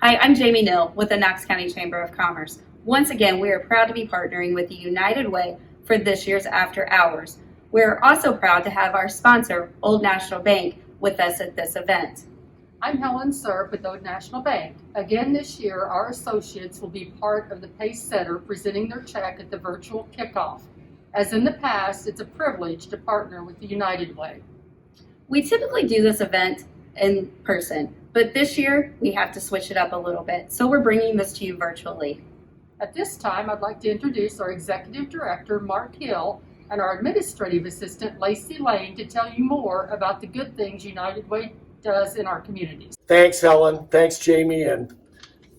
Hi, I'm Jamie Nill with the Knox County Chamber of Commerce. Once again, we are proud to be partnering with the United Way for this year's After Hours. We're also proud to have our sponsor, Old National Bank, with us at this event. I'm Helen Serb with Old National Bank. Again this year, our associates will be part of the PACE Center presenting their check at the virtual kickoff. As in the past, it's a privilege to partner with the United Way. We typically do this event in person, but this year we have to switch it up a little bit, so we're bringing this to you virtually. At this time, I'd like to introduce our Executive Director, Mark Hill, and our Administrative Assistant, Lacey Lane, to tell you more about the good things United Way does in our communities. Thanks, Helen. Thanks, Jamie. And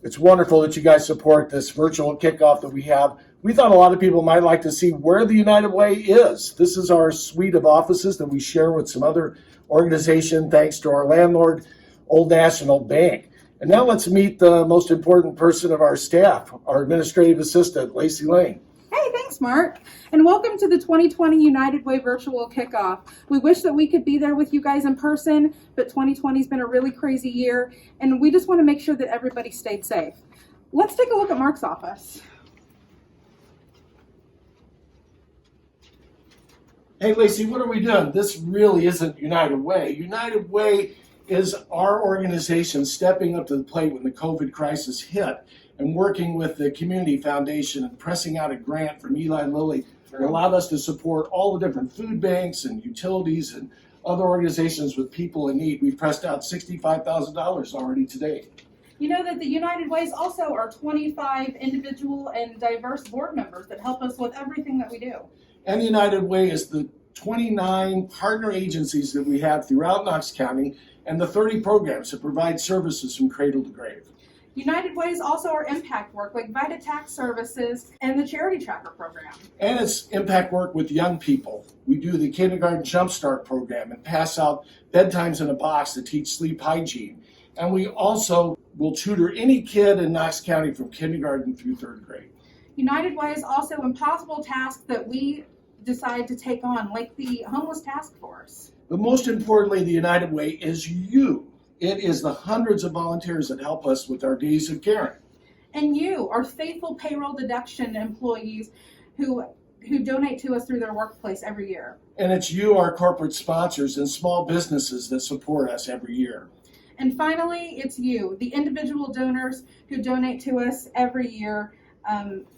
it's wonderful that you guys support this virtual kickoff that we have. We thought a lot of people might like to see where the United Way is. This is our suite of offices that we share with some other organization, thanks to our landlord, Old National Bank. And now let's meet the most important person of our staff, our Administrative Assistant, Lacey Lane. Hey, thanks, Mark. And welcome to the 2020 United Way Virtual Kickoff. We wish that we could be there with you guys in person, but 2020 has been a really crazy year, and we just want to make sure that everybody stayed safe. Let's take a look at Mark's office. Hey, Lacey, what are we doing? This really isn't United Way. United Way is our organization stepping up to the plate when the COVID crisis hit and working with the Community Foundation and pressing out a grant from Eli Lilly that allowed us to support all the different food banks and utilities and other organizations with people in need. We've pressed out $65,000 already today. You know that the United Ways also are 25 individual and diverse board members that help us with everything that we do. And the United Way is the 29 partner agencies that we have throughout Knox County and the 30 programs that provide services from cradle to grave. United Way is also our impact work, like Vita Tax Services and the Charity Tracker program. And it's impact work with young people. We do the Kindergarten Jumpstart program and pass out bedtimes in a box to teach sleep hygiene. And we also will tutor any kid in Knox County from kindergarten through third grade. United Way is also impossible tasks that we decide to take on, like the homeless task force. But most importantly, the United Way is you. It is the hundreds of volunteers that help us with our days of caring. And you, our faithful payroll deduction employees who donate to us through their workplace every year. And it's you, our corporate sponsors and small businesses that support us every year. And finally, it's you, the individual donors who donate to us every year,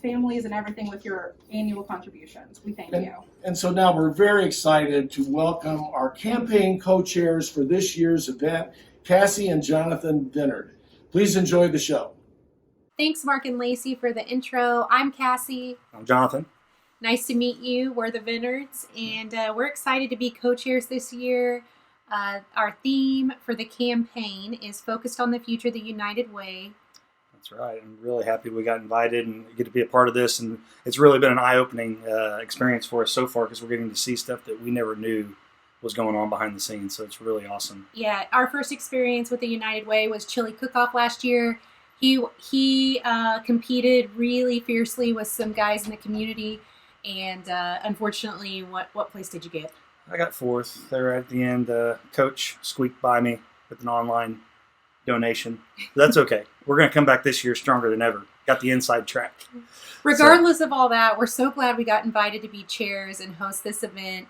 families and everything with your annual contributions. We thank you. And so now we're very excited to welcome our campaign co-chairs for this year's event, Cassie and Jonathan Vennard. Please enjoy the show. Thanks, Mark and Lacey, for the intro. I'm Cassie. I'm Jonathan. Nice to meet you. We're the Vennards, and we're excited to be co-chairs this year. Our theme for the campaign is focused on the future of the United Way. That's right. I'm really happy we got invited and get to be a part of this. And it's really been an eye-opening experience for us so far because we're getting to see stuff that we never knew was going on behind the scenes. So it's really awesome. Yeah, our first experience with the United Way was Chili Cook-Off last year. He competed really fiercely with some guys in the community. And unfortunately, what place did you get? I got fourth. There at the end, Coach squeaked by me with an online donation. That's okay. We're going to come back this year stronger than ever. Got the inside track. Regardless of all that, we're so glad we got invited to be chairs and host this event.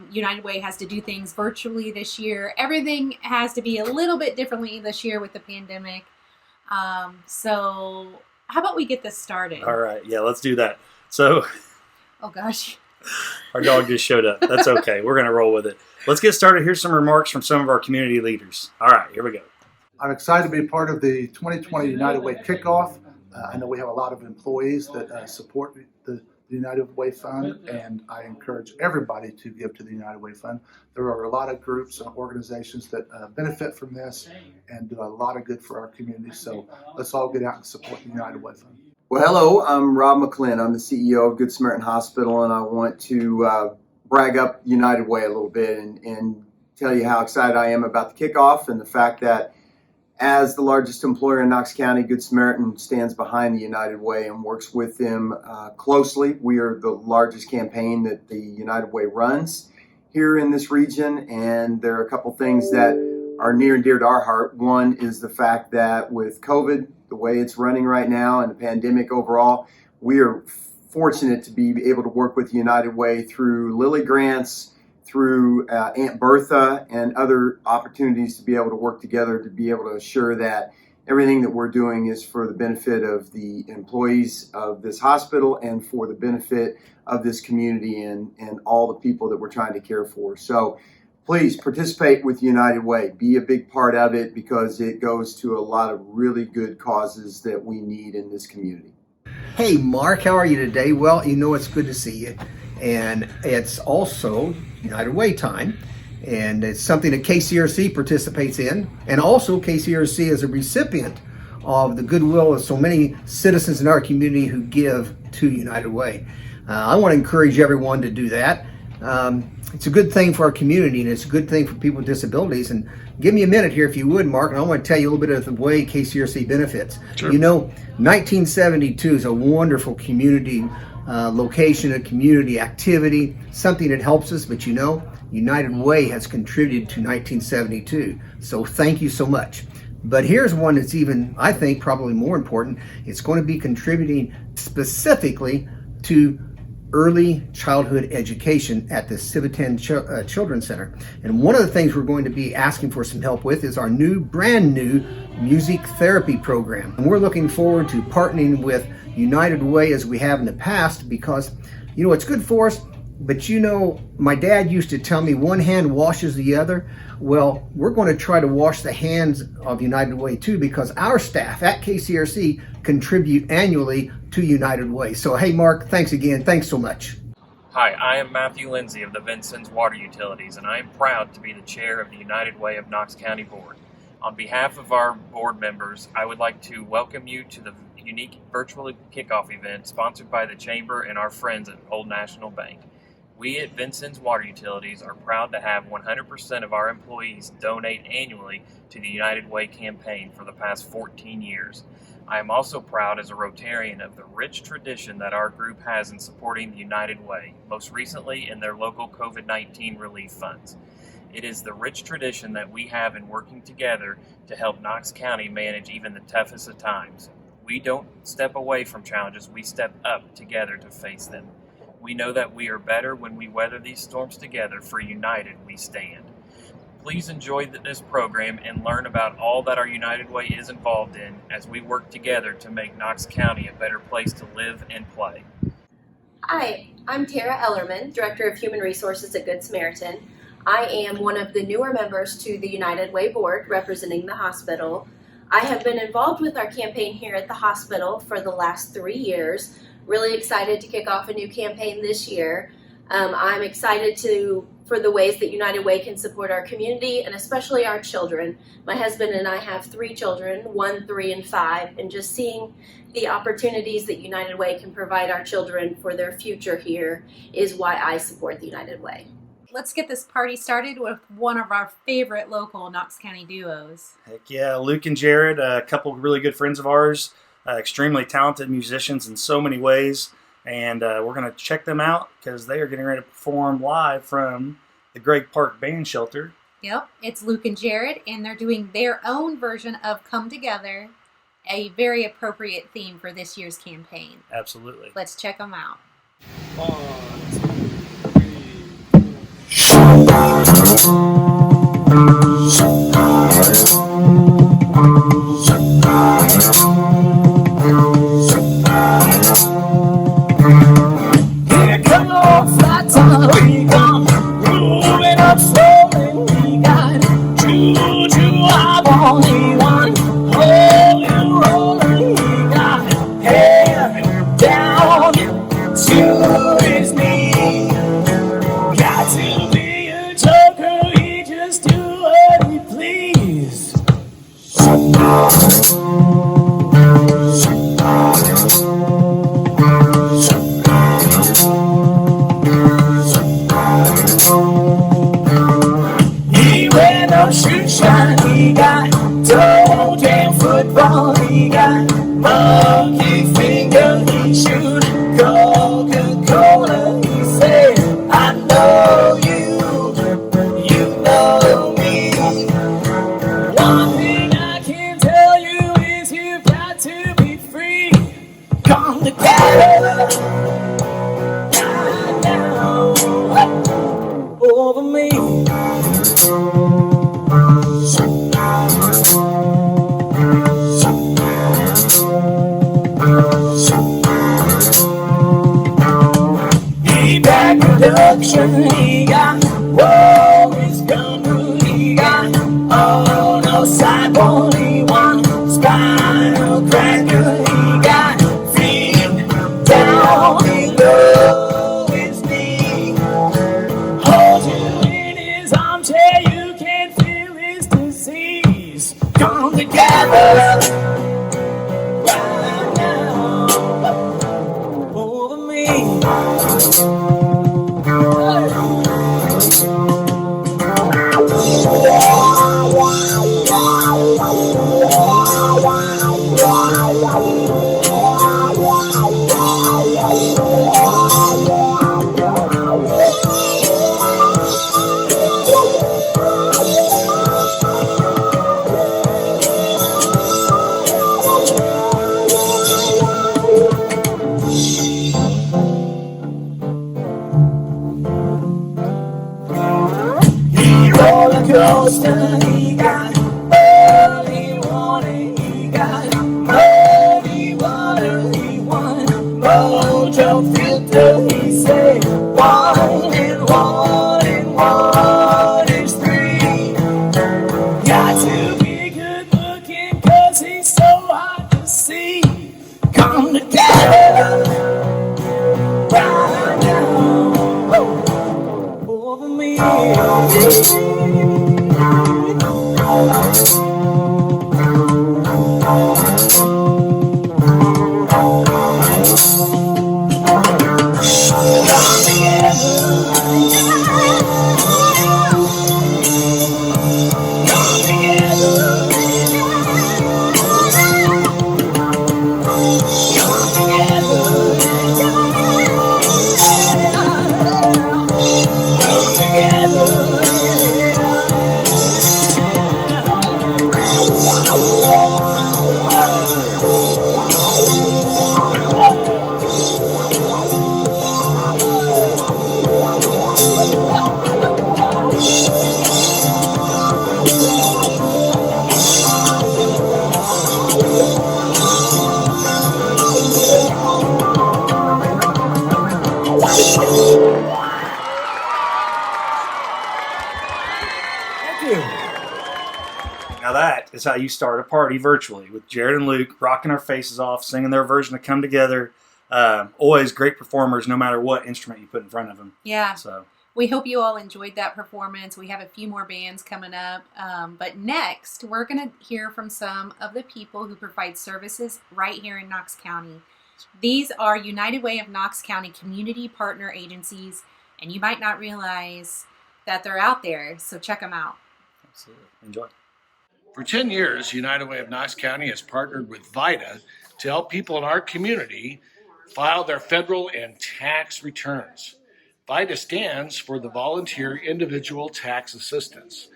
United Way has to do things virtually this year. Everything has to be a little bit differently this year with the pandemic. So how about we get this started? All right. Yeah, let's do that. So, oh gosh. Our dog just showed up. That's okay. We're going to roll with it. Let's get started. Here's some remarks from some of our community leaders. All right, here we go. I'm excited to be part of the 2020 United Way kickoff. I know we have a lot of employees that support the United Way Fund, and I encourage everybody to give to the United Way Fund. There are a lot of groups and organizations that benefit from this and do a lot of good for our community, so let's all get out and support the United Way Fund. Well, hello, I'm Rob McLin. I'm the CEO of Good Samaritan Hospital, and I want to brag up United Way a little bit and tell you how excited I am about the kickoff and the fact that as the largest employer in Knox County, Good Samaritan stands behind the United Way and works with them closely. We are the largest campaign that the United Way runs here in this region, and there are a couple things that are near and dear to our heart. One is the fact that with COVID, the way it's running right now, and the pandemic overall, we are fortunate to be able to work with United Way through Lilly grants, through Aunt Bertha, and other opportunities to be able to work together to be able to assure that everything that we're doing is for the benefit of the employees of this hospital and for the benefit of this community and all the people that we're trying to care for. So please participate with United Way. Be a big part of it because it goes to a lot of really good causes that we need in this community. Hey Mark, how are you today? Well, you know it's good to see you. And it's also United Way time. And it's something that KCRC participates in. And also KCRC is a recipient of the goodwill of so many citizens in our community who give to United Way. I want to encourage everyone to do that. It's a good thing for our community, and it's a good thing for people with disabilities. And give me a minute here, if you would, Mark, and I want to tell you a little bit of the way KCRC benefits. Sure. You know, 1972 is a wonderful community location, a community activity, something that helps us. But you know, United Way has contributed to 1972. So thank you so much. But here's one that's even, I think, probably more important. It's going to be contributing specifically to early childhood education at the Civitan Children's Center. And one of the things we're going to be asking for some help with is our brand new music therapy program. And we're looking forward to partnering with United Way as we have in the past because, you know, it's good for us. But you know, my dad used to tell me one hand washes the other. Well, we're going to try to wash the hands of United Way too, because our staff at KCRC contribute annually to United Way. So, hey, Mark, thanks again. Thanks so much. Hi, I am Matthew Lindsay of the Vincennes Water Utilities, and I am proud to be the chair of the United Way of Knox County Board. On behalf of our board members, I would like to welcome you to the unique virtual kickoff event sponsored by the Chamber and our friends at Old National Bank. We at Vincennes Water Utilities are proud to have 100% of our employees donate annually to the United Way campaign for the past 14 years. I am also proud as a Rotarian of the rich tradition that our group has in supporting the United Way, most recently in their local COVID-19 relief funds. It is the rich tradition that we have in working together to help Knox County manage even the toughest of times. We don't step away from challenges, we step up together to face them. We know that we are better when we weather these storms together, for united we stand. Please enjoy this program and learn about all that our United Way is involved in as we work together to make Knox County a better place to live and play. Hi, I'm Tara Ellerman, Director of Human Resources at Good Samaritan. I am one of the newer members to the United Way Board representing the hospital. I have been involved with our campaign here at the hospital for the last 3 years. Really excited to kick off a new campaign this year. I'm excited for the ways that United Way can support our community and especially our children. My husband and I have 3 children, 1, 3, and 5, and just seeing the opportunities that United Way can provide our children for their future here is why I support the United Way. Let's get this party started with one of our favorite local Knox County duos. Heck yeah, Luke and Jared, a couple of really good friends of ours. Extremely talented musicians in so many ways, and we're going to check them out because they are getting ready to perform live from the Gregg Park Band Shelter. Yep, it's Luke and Jared, and they're doing their own version of Come Together, a very appropriate theme for this year's campaign. Absolutely. Let's check them out. 1, 2, 3. Here come on, flat top, we come moving up slowly. We got juju, I'm only one. Rolling, rolling, we got hair down to his knee. Got to be a joker, he just do what he please. Shoe shine, he got toe jam football, he got monkey finger, he shoot Coca-Cola, he said, I know you, you know me. direction. He got always company. He got oh no sidebone. He won spinal cracker. He got feet down below his knee. Hold you in his armchair. You can feel his disease. Come together right now over me. Roller coaster, he got early warning, he got muddy water, he won mojo filter, he said 1 and 1 and 1 is 3. Got to be good looking 'cause he's so hard to see. Come together right now over me. Now that is how you start a party virtually, with Jared and Luke rocking our faces off, singing their version of Come Together. Always great performers, no matter what instrument you put in front of them. Yeah. So we hope you all enjoyed that performance. We have a few more bands coming up. But next, we're going to hear from some of the people who provide services right here in Knox County. These are United Way of Knox County community partner agencies, and you might not realize that they're out there, so check them out. absolutely. Enjoy. For 10 years, United Way of Knox County has partnered with VITA to help people in our community file their federal and tax returns. VITA stands for the Volunteer Individual Tax Assistance.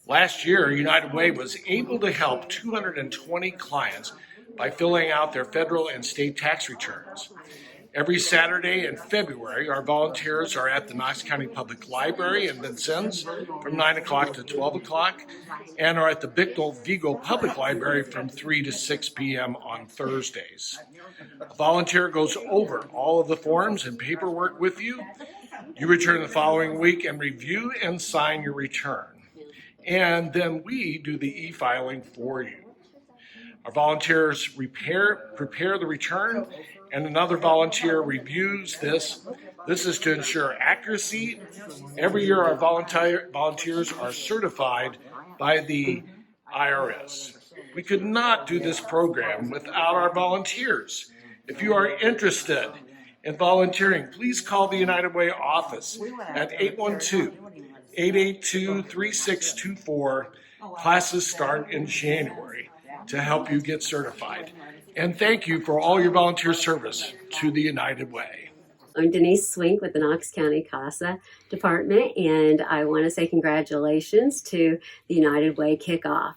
Last year, United Way was able to help 220 clients by filling out their federal and state tax returns. Every Saturday in February, our volunteers are at the Knox County Public Library in Vincennes from 9 o'clock to 12 o'clock and are at the Bicknell Vigo Public Library from 3 to 6 p.m. on Thursdays. A volunteer goes over all of the forms and paperwork with you. You return the following week and review and sign your return. And then we do the e-filing for you. Our volunteers prepare the return, and another volunteer reviews this. This is to ensure accuracy. Every year our volunteers are certified by the IRS. We could not do this program without our volunteers. If you are interested in volunteering, please call the United Way office at 812-882-3624. Classes start in January to help you get certified. And thank you for all your volunteer service to the United Way. I'm Denise Swink with the Knox County CASA department, and I want to say congratulations to the United Way Kickoff.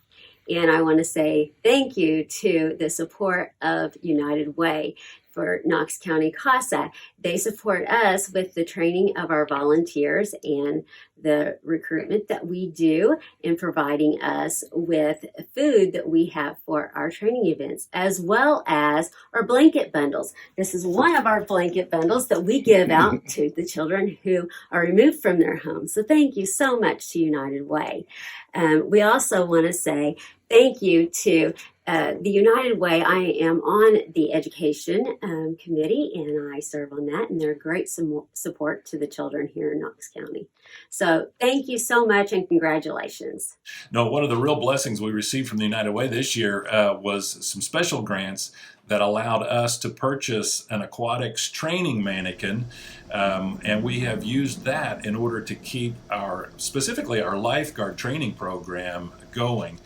And I want to say thank you to the support of United Way. for Knox County CASA. They support us with the training of our volunteers and the recruitment that we do in providing us with food that we have for our training events, as well as our blanket bundles. This is one of our blanket bundles that we give out to the children who are removed from their homes. So thank you so much to United Way. We also want to say thank you to the United Way. I am on the education committee, and I serve on that, and they're great support to the children here in Knox County. So thank you so much, and congratulations. No, one of the real blessings we received from the United Way this year was some special grants that allowed us to purchase an aquatics training mannequin, and we have used that in order to keep specifically our lifeguard training program going.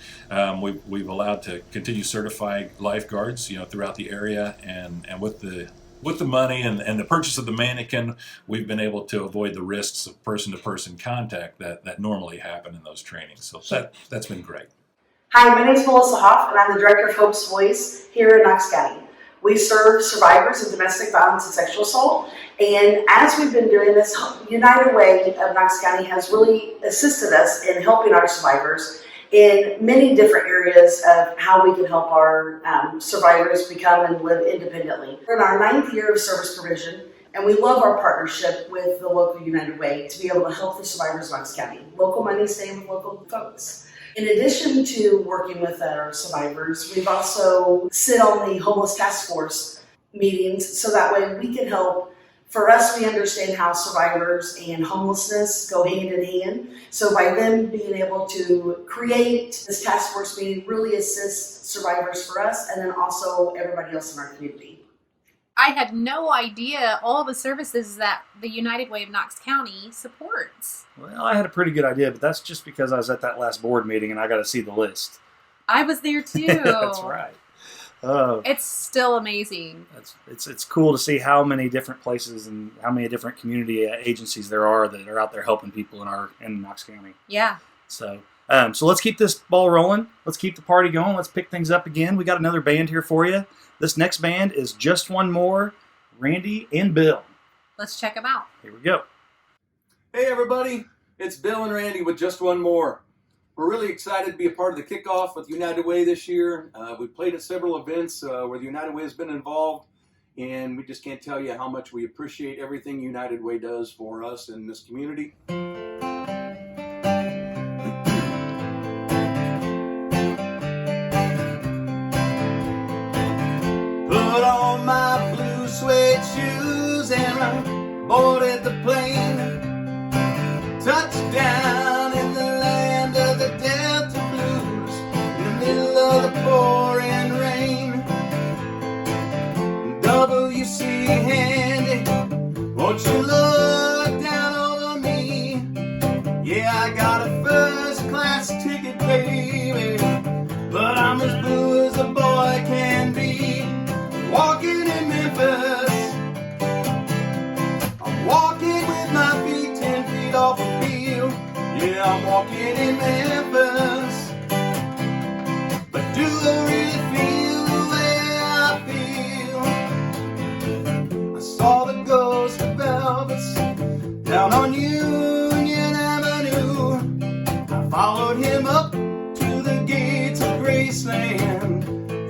We've allowed to continue certifying lifeguards, throughout the area, and with the money and the purchase of the mannequin, we've been able to avoid the risks of person-to-person contact that normally happen in those trainings. So that's been great. Hi, my name is Melissa Hoff, and I'm the Director of Hope's Voice here in Knox County. We serve survivors of domestic violence and sexual assault, and as we've been doing this, United Way of Knox County has really assisted us in helping our survivors in many different areas of how we can help our survivors become and live independently. We're in our 9th year of service provision, and we love our partnership with the local United Way to be able to help the survivors of Knox County. Local money staying with local folks. In addition to working with our survivors, we've also sit on the homeless task force meetings so that way we can help. For us, we understand how survivors and homelessness go hand in hand. So by them being able to create this task force meeting really assists survivors for us and then also everybody else in our community. I had no idea all the services that the United Way of Knox County supports. Well, I had a pretty good idea, but that's just because I was at that last board meeting and I got to see the list. I was there too. That's right. It's still amazing. It's cool to see how many different places and how many different community agencies there are that are out there helping people in Knox County. Yeah. So let's keep this ball rolling. Let's keep the party going. Let's pick things up again. We got another band here for you. This next band is Just One More, Randy and Bill. Let's check them out. Here we go. Hey everybody, it's Bill and Randy with Just One More. We're really excited to be a part of the kickoff with United Way this year. We've played at several events where the United Way has been involved, and we just can't tell you how much we appreciate everything United Way does for us in this community. Put on my blue suede shoes and I boarded the plane. Touchdown in the land of the Delta Blues, in the middle of the pouring rain. W.C. Handy, won't you look down on me? Yeah, I got a first class ticket, baby, but I'm as blue as a boy can be. Walking in Memphis, I'm walking with my feet 10 feet off a field. Yeah, I'm walking in Memphis, but do I really feel the way I feel? I saw the ghost of Elvis down on Union Avenue. I followed him up to the gates of Graceland,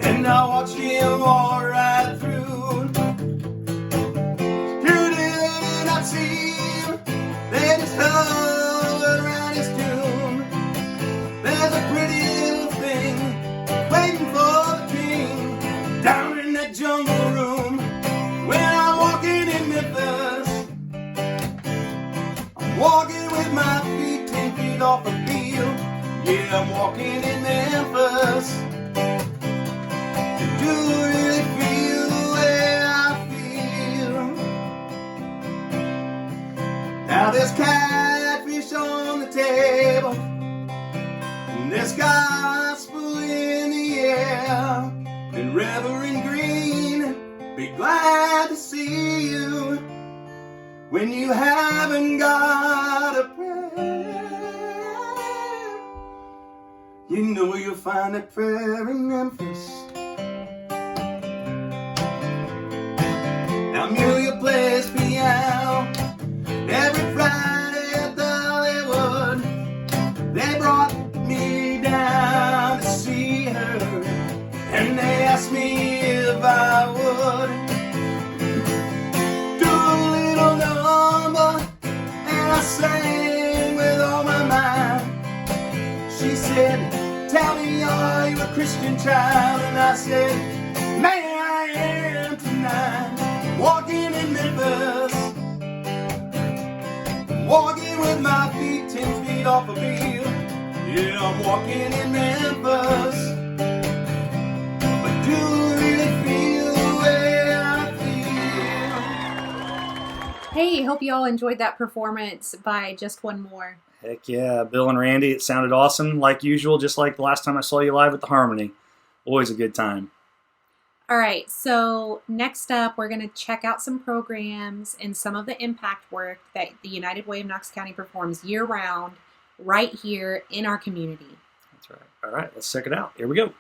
and I watched him walk right through. Security did not see him, they just hovered around his tomb. There's a pretty little thing waiting for the king down in that jungle room. When I'm walking in Memphis, I'm walking with my feet 10 feet off a field. Yeah, I'm walking in Memphis. Do you really feel the way I feel? Now there's catfish on the table, and there's gospel in the air, and Reverend Green, be glad to see you when you haven't got a prayer. You know you'll find that prayer in Memphis. be heard. And they asked me if I would do a little number, and I sang with all my mind. She said, tell me, are you a Christian child? And I said, man, I am tonight. Walking in Memphis, walking with my feet 10 feet off a field. Yeah, I'm walking in Memphis. But do you really feel the way I feel? Hey, hope you all enjoyed that performance by Just One More. Heck yeah, Bill and Randy, it sounded awesome like usual, just like the last time I saw you live at the Harmony. Always a good time. All right, so next up, we're going to check out some programs and some of the impact work that the United Way of Knox County performs year-round right here in our community. That's right. All right, let's check it out. Here we go.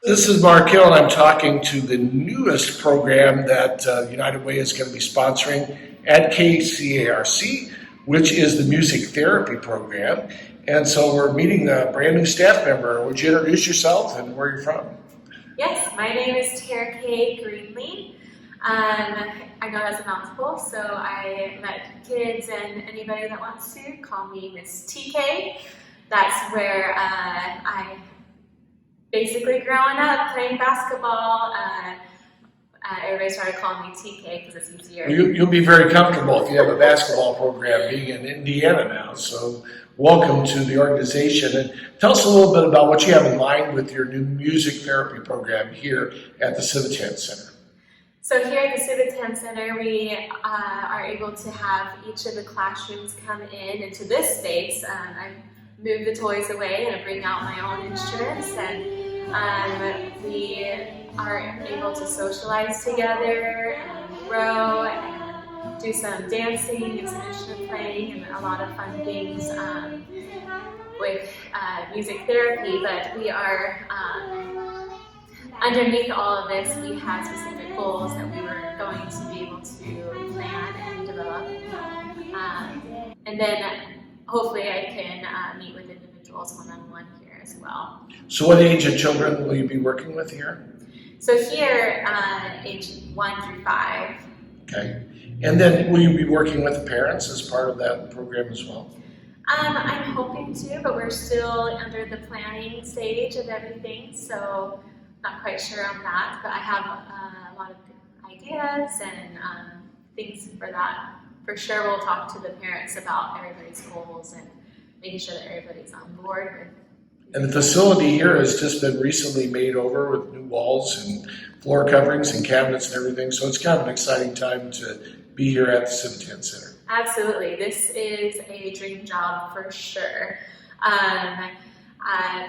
This is Mark Hill, and I'm talking to the newest program that United Way is going to be sponsoring at KCARC, which is the music therapy program. And so we're meeting a brand new staff member. Would you introduce yourself and where you're from? Yes, my name is Tara K. Greenlee. I go as a mouthful, so I let kids and anybody that wants to call me Miss TK. That's where I basically growing up playing basketball. Everybody started calling me TK because it's easier. You'll be very comfortable if you have a basketball program being in Indiana now. So welcome to the organization. And tell us a little bit about what you have in mind with your new music therapy program here at the Civitan Center. So here at the Civitan Center, we are able to have each of the classrooms come into this space. I move the toys away and I bring out my own instruments, and we are able to socialize together and grow and do some dancing and some instrument playing and a lot of fun things with music therapy. But we are underneath all of this, we had specific goals that we were going to be able to plan and develop. And then hopefully I can meet with individuals one-on-one here as well. So what age of children will you be working with here? So here, age 1 through 5. Okay. And then will you be working with the parents as part of that program as well? I'm hoping to, but we're still under the planning stage of everything, so not quite sure on that. But I have a lot of ideas and things for that. For sure, we'll talk to the parents about everybody's goals and making sure that everybody's on board with. And the facility here has just been recently made over with new walls and floor coverings and cabinets and everything. So it's kind of an exciting time to be here at the Civitan Center. Absolutely. This is a dream job for sure.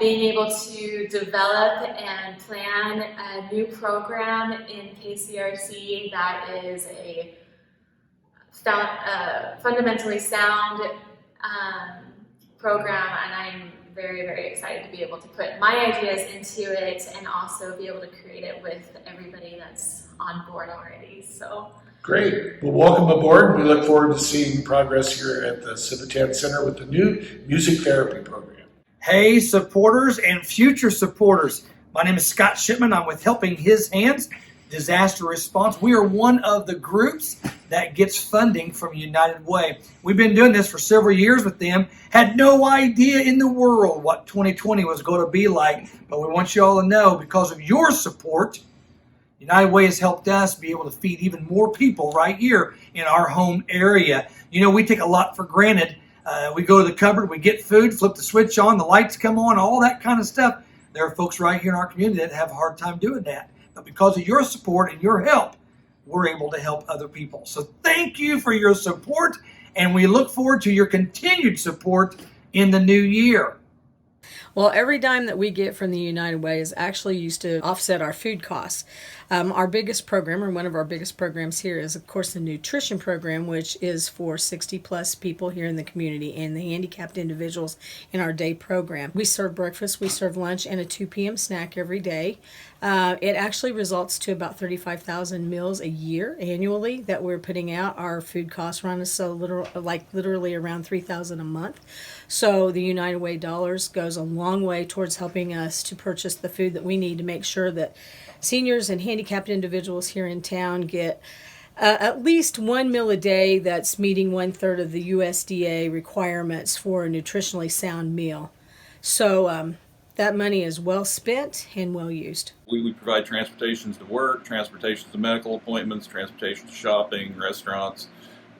Being able to develop and plan a new program in KCRC that is a fundamentally sound program, and I'm very, very excited to be able to put my ideas into it and also be able to create it with everybody that's on board already. So great. Well, welcome aboard. We look forward to seeing progress here at the Civitan Center with the new music therapy program. Hey, supporters and future supporters. My name is Scott Shipman. I'm with Helping His Hands Disaster Response. We are one of the groups that gets funding from United Way. We've been doing this for several years with them. Had no idea in the world what 2020 was going to be like, but we want you all to know, because of your support, United Way has helped us be able to feed even more people right here in our home area. You know, we take a lot for granted. We go to the cupboard, we get food, flip the switch on, the lights come on, all that kind of stuff. There are folks right here in our community that have a hard time doing that. But because of your support and your help, we're able to help other people. So thank you for your support, and we look forward to your continued support in the new year. Well, every dime that we get from the United Way is actually used to offset our food costs. Our biggest program, or one of our biggest programs here, is of course the nutrition program, which is for 60 plus people here in the community and the handicapped individuals in our day program. We serve breakfast, we serve lunch, and a 2 p.m. snack every day. It actually results to about 35,000 meals a year annually that we're putting out. Our food costs run us literally around $3,000 a month. So the United Way dollars goes a long way towards helping us to purchase the food that we need to make sure that seniors and handicapped individuals here in town get at least one meal a day that's meeting 1/3 of the USDA requirements for a nutritionally sound meal. So that money is well spent and well used. We provide transportations to work, transportations to medical appointments, transportation to shopping, restaurants.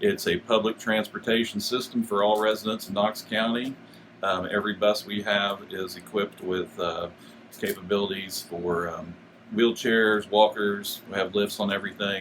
It's a public transportation system for all residents in Knox County. Every bus we have is equipped with capabilities for wheelchairs, walkers. We have lifts on everything.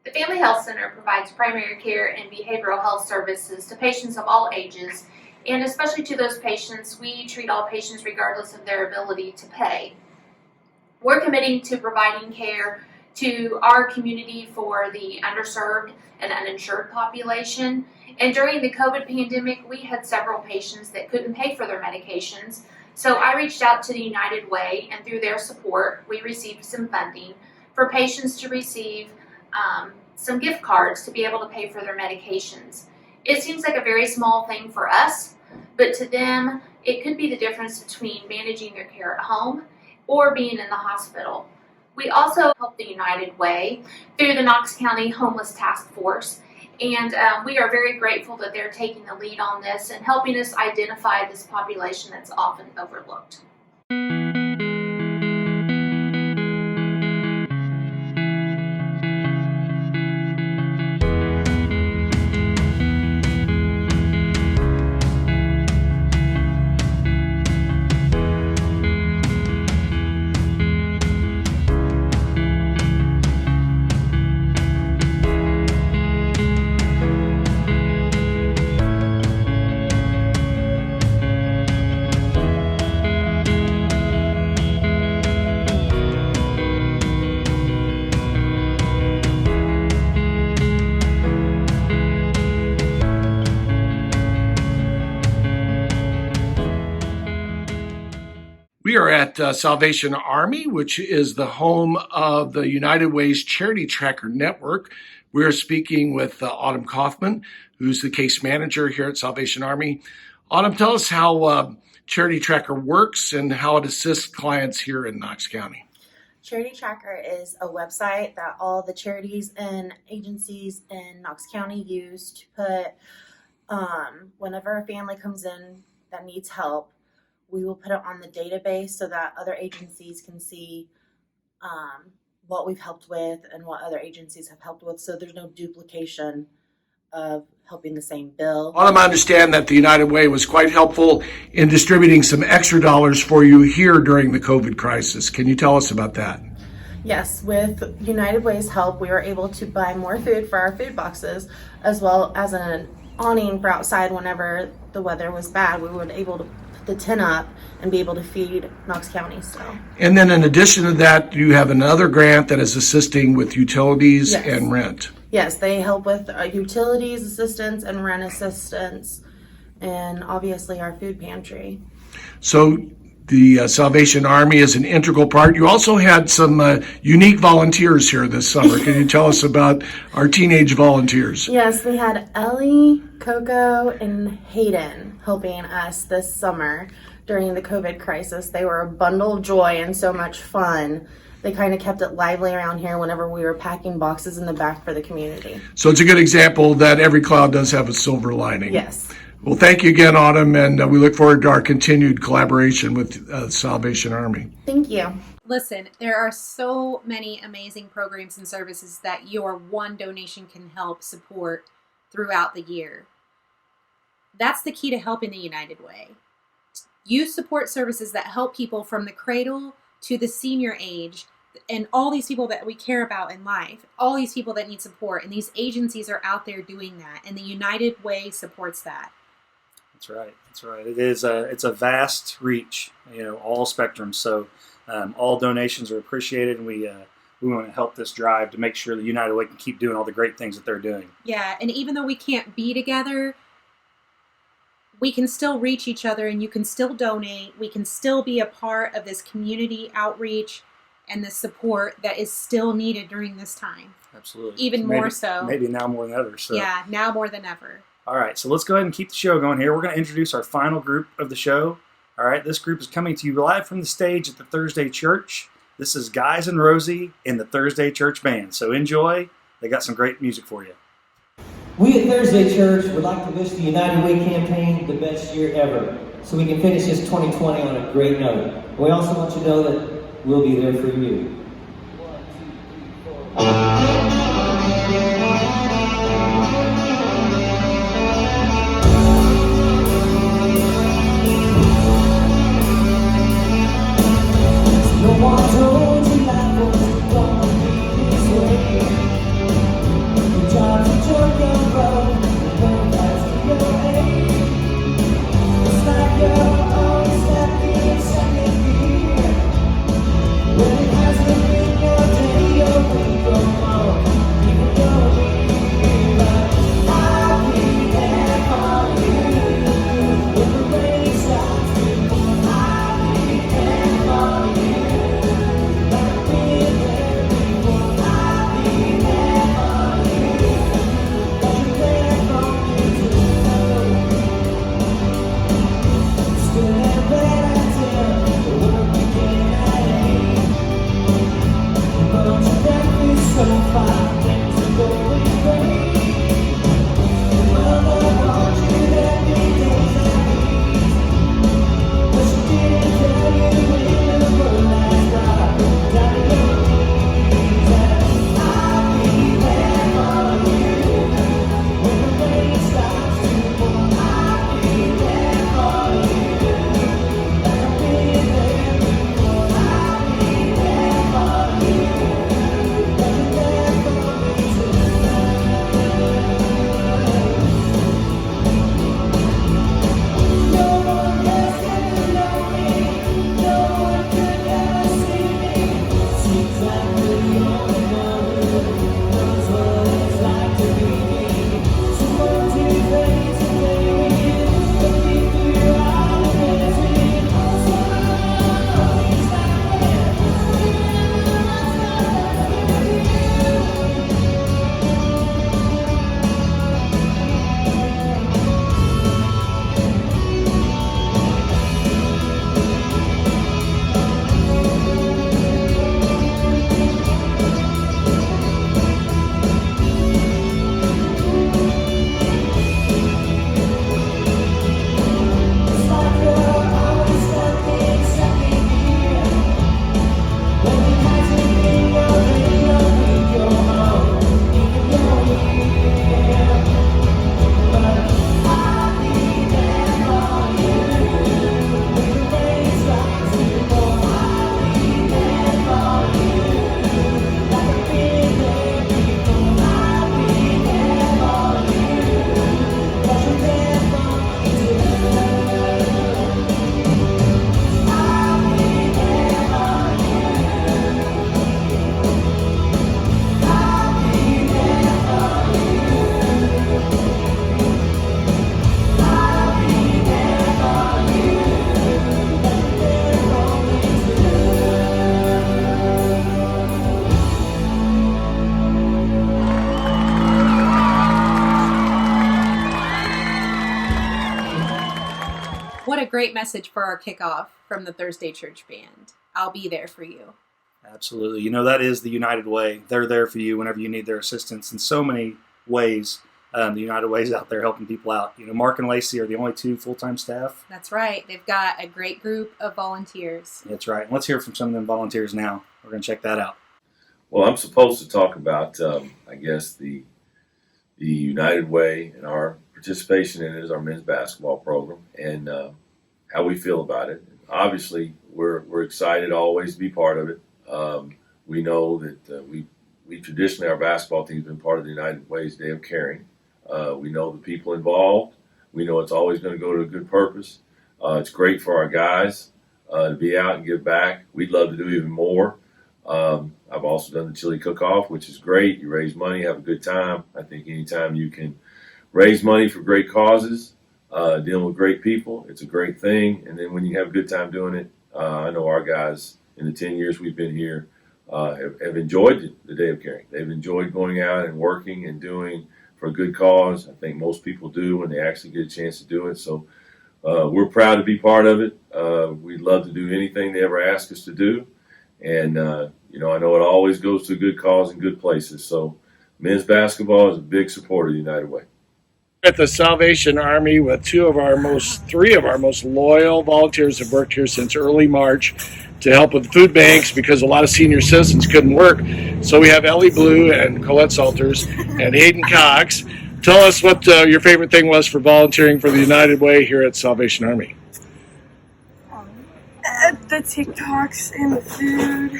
The Family Health Center provides primary care and behavioral health services to patients of all ages, and especially to those patients, we treat all patients regardless of their ability to pay. We're committing to providing care to our community for the underserved and uninsured population. And during the COVID pandemic, we had several patients that couldn't pay for their medications. So I reached out to the United Way, and through their support, we received some funding for patients to receive some gift cards to be able to pay for their medications. It seems like a very small thing for us, but to them, it could be the difference between managing their care at home or being in the hospital. We also help the United Way through the Knox County Homeless Task Force, and we are very grateful that they're taking the lead on this and helping us identify this population that's often overlooked. We are at Salvation Army, which is the home of the United Way's Charity Tracker Network. We are speaking with Autumn Kaufman, who's the case manager here at Salvation Army. Autumn, tell us how Charity Tracker works and how it assists clients here in Knox County. Charity Tracker is a website that all the charities and agencies in Knox County use to put, whenever a family comes in that needs help, we will put it on the database so that other agencies can see what we've helped with and what other agencies have helped with, so there's no duplication of helping the same bill. Autumn, I understand that the United Way was quite helpful in distributing some extra dollars for you here during the COVID crisis. Can you tell us about that? Yes, with United Way's help, we were able to buy more food for our food boxes, as well as an awning for outside whenever the weather was bad. We were able to the tin up and be able to feed Knox County. So. And then in addition to that, you have another grant that is assisting with utilities and rent. Yes, they help with utilities assistance and rent assistance, and obviously our food pantry. So the Salvation Army is an integral part. You also had some unique volunteers here this summer. Can you tell us about our teenage volunteers? Yes, we had Ellie, Coco, and Hayden helping us this summer during the COVID crisis. They were a bundle of joy and so much fun. They kind of kept it lively around here whenever we were packing boxes in the back for the community. So it's a good example that every cloud does have a silver lining. Yes. Well, thank you again, Autumn, and we look forward to our continued collaboration with Salvation Army. Thank you. Listen, there are so many amazing programs and services that your one donation can help support throughout the year. That's the key to helping the United Way. You support services that help people from the cradle to the senior age, and all these people that we care about in life, all these people that need support, and these agencies are out there doing that, and the United Way supports that. That's right. That's right. It's a vast reach, all spectrums. So all donations are appreciated, and we want to help this drive to make sure the United Way can keep doing all the great things that they're doing. Yeah, and even though we can't be together, we can still reach each other, and you can still donate. We can still be a part of this community outreach and the support that is still needed during this time. Absolutely. Even more so. Maybe now more than ever. So. Yeah, now more than ever. All right, so let's go ahead and keep the show going here. We're going to introduce our final group of the show. All right, this group is coming to you live from the stage at the Thursday Church. This is Guys and Rosie in the Thursday Church Band. So enjoy. They got some great music for you. We at Thursday Church would like to wish the United Way campaign the best year ever, so we can finish this 2020 on a great note. We also want you to know that we'll be there for you. No one told you life was gonna be this way. Your job's a joke, your road, your life to your aid. It's like you're always stepping second gear. When it hasn't been your day, your week, your month, even your year. But I'll be there for you. When the rain starts to pour, I'll be there for you. So far, things are going great. Well, I want you every day that week. But she didn't tell you when the world has got down to your knees. And I'll be there for you. When the rain starts to pour, I'll be there for you. Like I've been there before, I'll be there for you. What a great message for our kickoff from the Thursday Church Band. I'll be there for you. Absolutely. That is the United Way. They're there for you whenever you need their assistance in so many ways. the United Way is out there helping people out. Mark and Lacey are the only 2 full-time staff. That's right. They've got a great group of volunteers. That's right. And let's hear from some of them volunteers now. We're going to check that out. Well, I'm supposed to talk about, I guess, the United Way and our participation in it as our men's basketball program and how we feel about it. Obviously, we're excited always to be part of it. We know that we traditionally, our basketball team has been part of the United Way's Day of Caring. We know the people involved. We know it's always going to go to a good purpose. It's great for our guys to be out and give back. We'd love to do even more. I've also done the chili cook-off, which is great. You raise money, have a good time. I think anytime you can raise money for great causes, dealing with great people, it's a great thing. And then when you have a good time doing it, I know our guys in the 10 years we've been here have enjoyed the Day of Caring. They've enjoyed going out and working and doing for a good cause. I think most people do when they actually get a chance to do it. So we're proud to be part of it. We'd love to do anything they ever ask us to do. And, I know it always goes to a good cause and good places. So men's basketball is a big supporter of the United Way. At the Salvation Army with 3 of our most loyal volunteers have worked here since early March to help with food banks because a lot of senior citizens couldn't work. So we have Ellie Blue and Colette Salters and Hayden Cox. Tell us what your favorite thing was for volunteering for the United Way here at Salvation Army. The TikToks and the food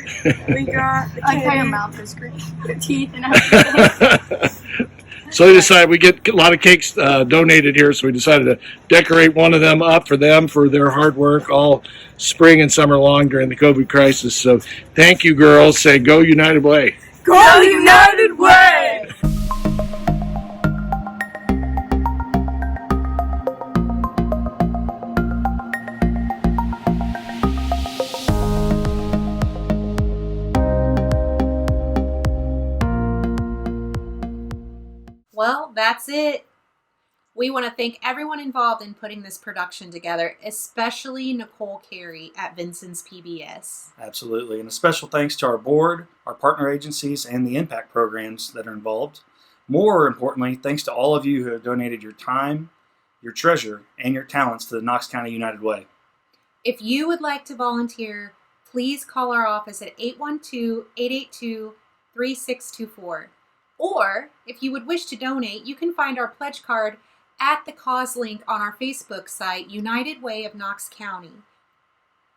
we got. I like how your mouth is green. Your teeth and everything. So we decided we get a lot of cakes donated here, so we decided to decorate one of them up for them for their hard work all spring and summer long during the COVID crisis. So thank you, girls. Say, go United Way. Go United Way! Well, that's it. We want to thank everyone involved in putting this production together, especially Nicole Carey at Vincent's PBS. Absolutely. And a special thanks to our board, our partner agencies, and the impact programs that are involved. More importantly, thanks to all of you who have donated your time, your treasure, and your talents to the Knox County United Way. If you would like to volunteer, please call our office at 812-882-3624. Or, if you would wish to donate, you can find our pledge card at the cause link on our Facebook site, United Way of Knox County.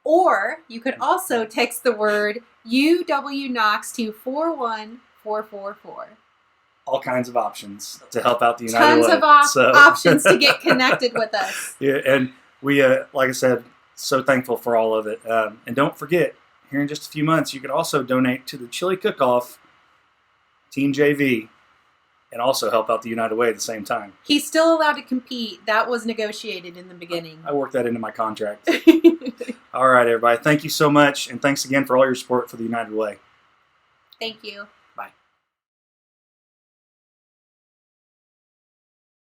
Or, you could also text the word UW-Knox to 41444. All kinds of options to help out the United Way. Tons of options to get connected with us. Yeah, and we, like I said, so thankful for all of it. And don't forget, here in just a few months, you could also donate to the Chili Cook-Off Team JV, and also help out the United Way at the same time. He's still allowed to compete. That was negotiated in the beginning. I worked that into my contract. All right, everybody. Thank you so much, and thanks again for all your support for the United Way. Thank you.